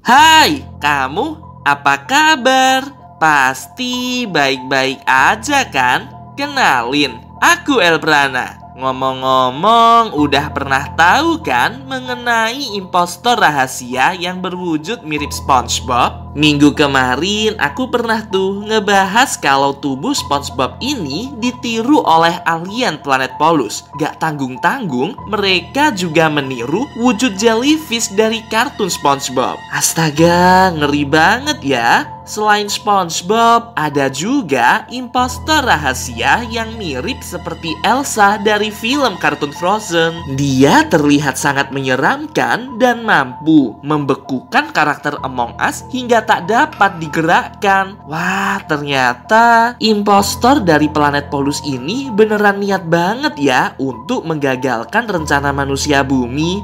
Hai, kamu apa kabar? Pasti baik-baik aja kan? Kenalin, aku Elbrana. Ngomong-ngomong, udah pernah tahu kan mengenai impostor rahasia yang berwujud mirip SpongeBob? Minggu kemarin aku pernah tuh ngebahas kalau tubuh SpongeBob ini ditiru oleh alien planet Polus. Gak tanggung-tanggung, mereka juga meniru wujud jellyfish dari kartun SpongeBob. Astaga, ngeri banget ya. Selain SpongeBob, ada juga impostor rahasia yang mirip seperti Elsa dari film kartun Frozen. Dia terlihat sangat menyeramkan dan mampu membekukan karakter Among Us hingga tak dapat digerakkan. Wah, ternyata impostor dari planet Polus ini beneran niat banget ya untuk menggagalkan rencana manusia bumi.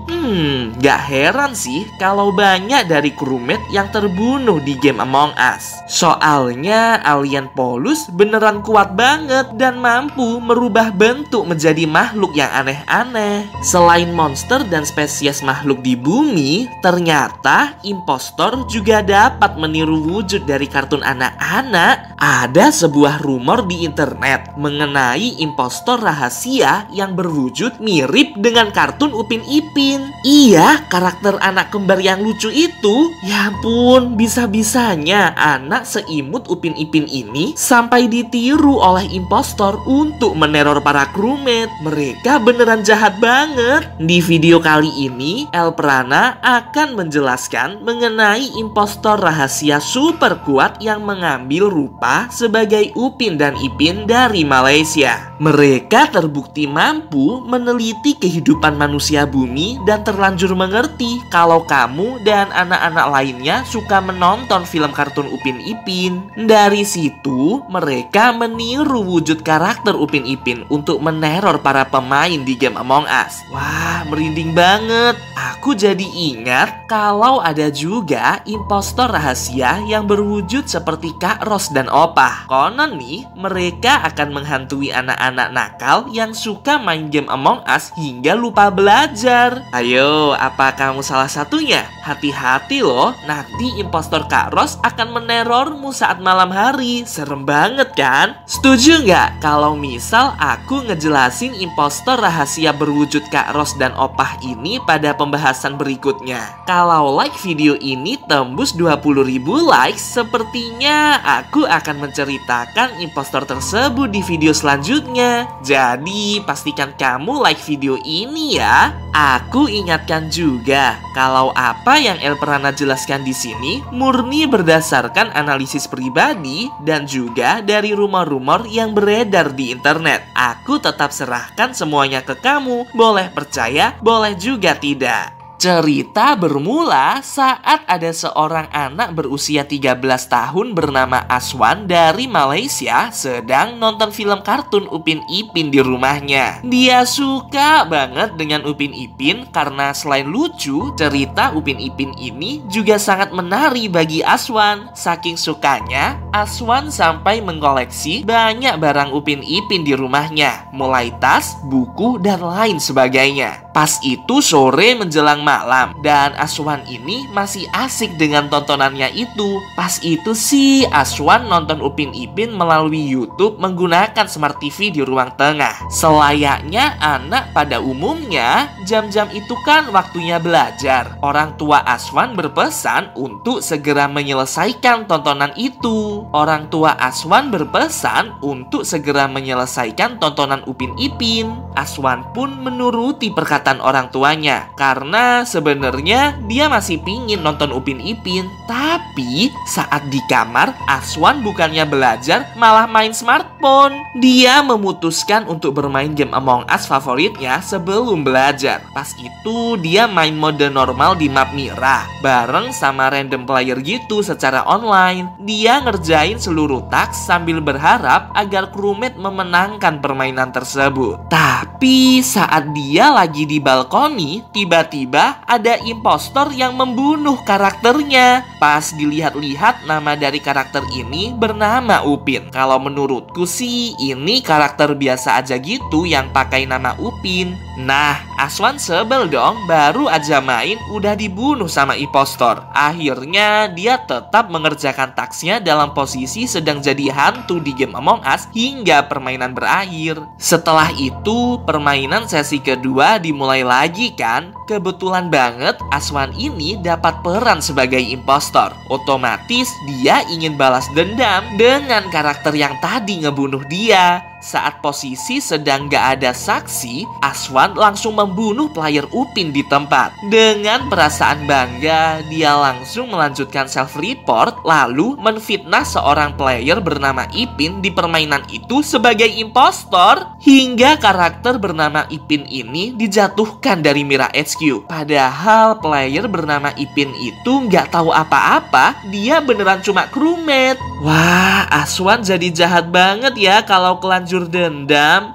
Gak heran sih kalau banyak dari crewmate yang terbunuh di game Among Us. Soalnya alien Polus beneran kuat banget dan mampu merubah bentuk menjadi makhluk yang aneh-aneh. Selain monster dan spesies makhluk di bumi, ternyata impostor juga dapat meniru wujud dari kartun anak-anak. Ada sebuah rumor di internet mengenai impostor rahasia yang berwujud mirip dengan kartun Upin Ipin. Iya, karakter anak kembar yang lucu itu. Ya ampun, bisa-bisanya anak seimut Upin Ipin ini sampai ditiru oleh impostor untuk meneror para crewmate. Mereka beneran jahat banget. Di video kali ini, Elprana akan menjelaskan mengenai impostor rahasia super kuat yang mengambil rupa sebagai Upin dan Ipin dari Malaysia. Mereka terbukti mampu meneliti kehidupan manusia bumi dan terlanjur mengerti kalau kamu dan anak-anak lainnya suka menonton film kartun Upin Ipin. Dari situ, mereka meniru wujud karakter Upin Ipin untuk meneror para pemain di game Among Us. Wah, merinding banget. Aku jadi ingat kalau ada juga impostor rahasia yang berwujud seperti Kak Ros dan Opah. Konon nih, mereka akan menghantui anak-anak nakal yang suka main game Among Us hingga lupa belajar. Ayo, apa kamu salah satunya? Hati-hati loh, nanti impostor Kak Ros akan menerormu saat malam hari. Serem banget kan? Setuju nggak kalau misal aku ngejelasin impostor rahasia berwujud Kak Ros dan Opah ini pada pembahasan berikutnya? Kalau like video ini tembus 20.000 likes, sepertinya aku akan menceritakan impostor tersebut di video selanjutnya. Jadi pastikan kamu like video ini ya. Aku ingatkan juga kalau apa yang Elprana jelaskan di sini murni berdasarkan analisis pribadi dan juga dari rumor-rumor yang beredar di internet. Aku tetap serahkan semuanya ke kamu. Boleh percaya, boleh juga tidak. Cerita bermula saat ada seorang anak berusia 13 tahun bernama Aswan dari Malaysia sedang nonton film kartun Upin Ipin di rumahnya. Dia suka banget dengan Upin Ipin karena selain lucu, cerita Upin Ipin ini juga sangat menarik bagi Aswan. Saking sukanya, Aswan sampai mengkoleksi banyak barang Upin Ipin di rumahnya, mulai tas, buku, dan lain sebagainya. Pas itu sore menjelang malam dan Aswan ini masih asik dengan tontonannya itu. Pas itu sih Aswan nonton Upin Ipin melalui YouTube menggunakan Smart TV di ruang tengah. Selayaknya anak pada umumnya, jam-jam itu kan waktunya belajar. Orang tua Aswan berpesan untuk segera menyelesaikan tontonan itu. Orang tua Aswan berpesan untuk segera menyelesaikan tontonan Upin Ipin. Aswan pun menuruti perkataan orang tuanya karena sebenarnya dia masih pingin nonton Upin Ipin. Tapi saat di kamar, Aswan bukannya belajar malah main smartphone. Dia memutuskan untuk bermain game Among Us favoritnya sebelum belajar. Pas itu dia main mode normal di map Mira bareng sama random player gitu secara online. Dia ngerjain seluruh task sambil berharap agar crewmate memenangkan permainan tersebut. Tapi saat dia lagi di balkoni, tiba-tiba ternyata ada impostor yang membunuh karakternya. Pas dilihat-lihat, nama dari karakter ini bernama Upin. Kalau menurutku sih ini karakter biasa aja gitu yang pakai nama Upin. Nah, Aswan sebel dong, baru aja main udah dibunuh sama impostor. Akhirnya dia tetap mengerjakan tasknya dalam posisi sedang jadi hantu di game Among Us hingga permainan berakhir. Setelah itu, permainan sesi kedua dimulai lagi kan? Kebetulan banget Aswan ini dapat peran sebagai impostor. Otomatis dia ingin balas dendam dengan karakter yang tadi ngebunuh dia. Saat posisi sedang gak ada saksi, Aswan langsung membunuh player Upin di tempat. Dengan perasaan bangga, dia langsung melanjutkan self-report lalu menfitnah seorang player bernama Ipin di permainan itu sebagai impostor. Hingga karakter bernama Ipin ini dijatuhkan dari Mira HQ. Padahal player bernama Ipin itu gak tahu apa-apa, dia beneran cuma crewmate. Wah, Aswan jadi jahat banget ya kalau kelanjur dendam.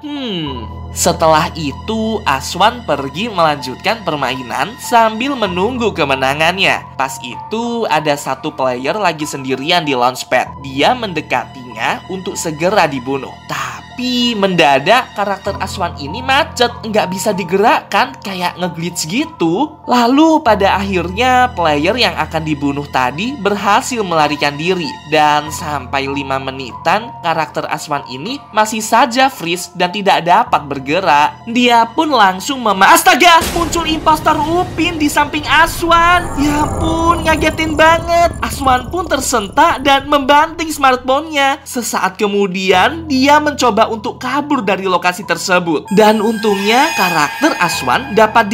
Setelah itu, Aswan pergi melanjutkan permainan sambil menunggu kemenangannya. Pas itu, ada satu player lagi sendirian di launchpad. Dia mendekatinya untuk segera dibunuh. Tapi mendadak karakter Aswan ini macet, nggak bisa digerakkan, kayak ngeglitch gitu. Lalu pada akhirnya player yang akan dibunuh tadi berhasil melarikan diri. Dan sampai 5 menitan, karakter Aswan ini masih saja freeze dan tidak dapat bergerak. Dia pun langsung astaga, muncul impostor Upin di samping Aswan. Ya ampun, ngagetin banget. Aswan pun tersentak dan membanting smartphone-nya. Sesaat kemudian, dia mencoba untuk kabur dari lokasi tersebut. Dan untungnya karakter Aswan dapat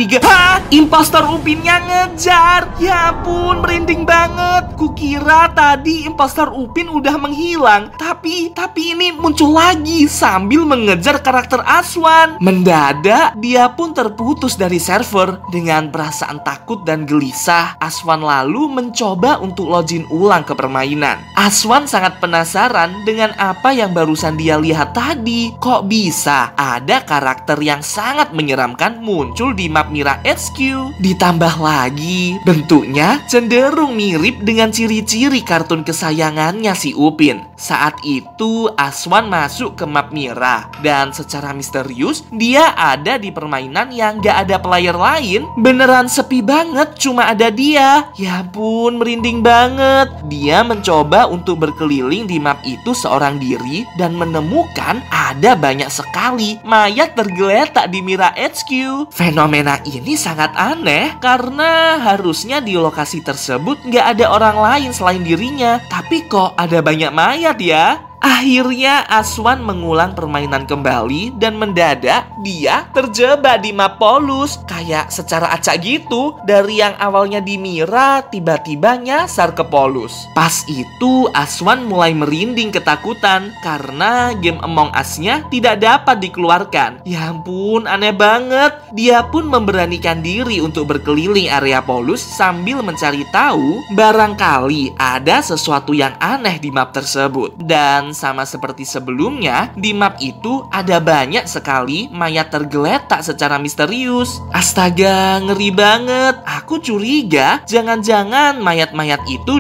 impostor Upinnya ngejar. Ya ampun, merinding banget. Kukira tadi impostor Upin udah menghilang, tapi ini muncul lagi sambil mengejar karakter Aswan. Mendadak dia pun terputus dari server. Dengan perasaan takut dan gelisah, Aswan lalu mencoba untuk login ulang ke permainan. Aswan sangat penasaran dengan apa yang barusan dia lihat tadi. Kok bisa ada karakter yang sangat menyeramkan muncul di map Mira HQ? Ditambah lagi, bentuknya cenderung mirip dengan ciri-ciri kartun kesayangannya si Upin. Saat itu Aswan masuk ke map Mira dan secara misterius dia ada di permainan yang gak ada player lain. Beneran sepi banget, cuma ada dia. Ya ampun, merinding banget. Dia mencoba untuk berkeliling di map itu seorang diri dan menemukan ada banyak sekali mayat tergeletak di Mira HQ. Fenomena ini sangat aneh karena harusnya di lokasi tersebut gak ada orang lain selain dirinya. Tapi kok ada banyak mayat ya? Akhirnya Aswan mengulang permainan kembali dan mendadak dia terjebak di map Polus. Kayak secara acak gitu, dari yang awalnya di Mira tiba-tiba nyasar ke Polus. Pas itu Aswan mulai merinding ketakutan karena game Among Us-nya tidak dapat dikeluarkan. Ya ampun, aneh banget. Dia pun memberanikan diri untuk berkeliling area Polus sambil mencari tahu barangkali ada sesuatu yang aneh di map tersebut. Dan sama seperti sebelumnya, di map itu ada banyak sekali mayat tergeletak secara misterius. Astaga, ngeri banget. Aku curiga jangan-jangan mayat-mayat itu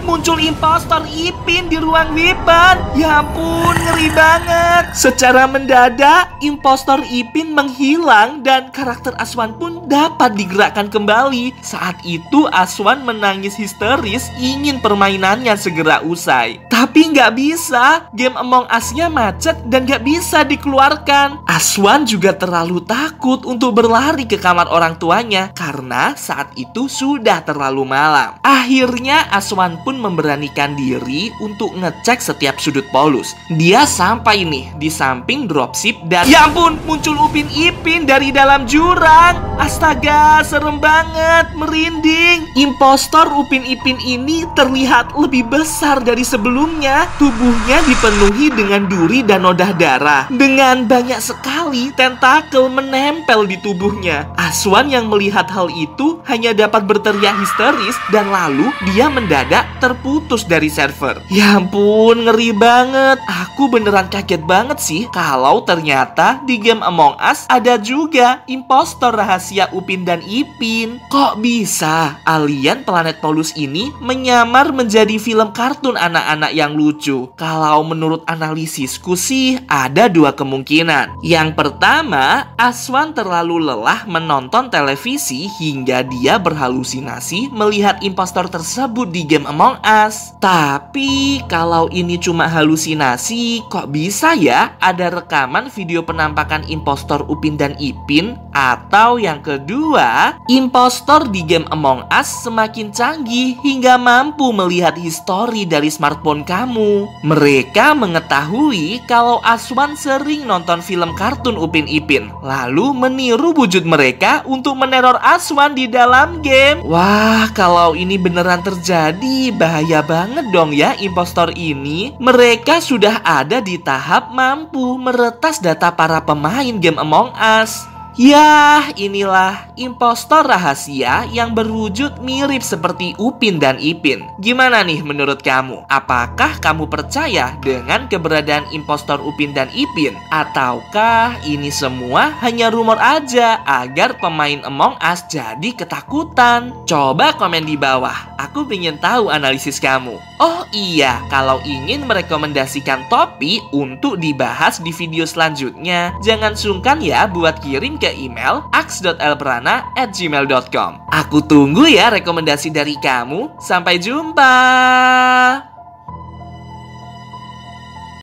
muncul impostor Ipin di ruang weapon. Ya ampun, ngeri banget. Secara mendadak, impostor Ipin menghilang dan karakter Aswan pun dapat digerakkan kembali. Saat itu Aswan menangis histeris ingin permainannya segera usai. Tapi nggak bisa, game Among Us-nya macet dan gak bisa dikeluarkan. Aswan juga terlalu takut untuk berlari ke kamar orang tuanya karena saat itu sudah terlalu malam. Akhirnya Aswan pun memberanikan diri untuk ngecek setiap sudut Polus. Dia sampai nih di samping dropship dan ya ampun, muncul Upin Ipin dari dalam jurang. Astaga, serem banget, merinding. Impostor Upin Ipin ini terlihat lebih besar dari sebelumnya. Tubuh tubuhnya dipenuhi dengan duri dan noda darah. Dengan banyak sekali tentakel menempel di tubuhnya. Aswan yang melihat hal itu hanya dapat berteriak histeris dan lalu dia mendadak terputus dari server. Ya ampun, ngeri banget. Aku beneran kaget banget sih kalau ternyata di game Among Us ada juga impostor rahasia Upin dan Ipin. Kok bisa alien planet Polus ini menyamar menjadi film kartun anak-anak yang lucu? Kalau menurut analisisku sih ada dua kemungkinan. Yang pertama, Aswan terlalu lelah menonton televisi hingga dia berhalusinasi melihat impostor tersebut di game Among Us. Tapi kalau ini cuma halusinasi, kok bisa ya ada rekaman video penampakan impostor Upin dan Ipin? Atau yang kedua, impostor di game Among Us semakin canggih hingga mampu melihat histori dari smartphone kamu. Mereka mengetahui kalau Aswan sering nonton film kartun Upin Ipin, lalu meniru wujud mereka untuk meneror Aswan di dalam game. Wah, kalau ini beneran terjadi, bahaya banget dong ya impostor ini. Mereka sudah ada di tahap mampu meretas data para pemain game Among Us. Yah, inilah impostor rahasia yang berwujud mirip seperti Upin dan Ipin. Gimana nih menurut kamu? Apakah kamu percaya dengan keberadaan impostor Upin dan Ipin? Ataukah ini semua hanya rumor aja agar pemain Among Us jadi ketakutan? Coba komen di bawah, aku ingin tahu analisis kamu. Oh iya, kalau ingin merekomendasikan topik untuk dibahas di video selanjutnya, jangan sungkan ya buat kirim ke email aks.elbrana@gmail.com. Aku tunggu ya rekomendasi dari kamu. Sampai jumpa.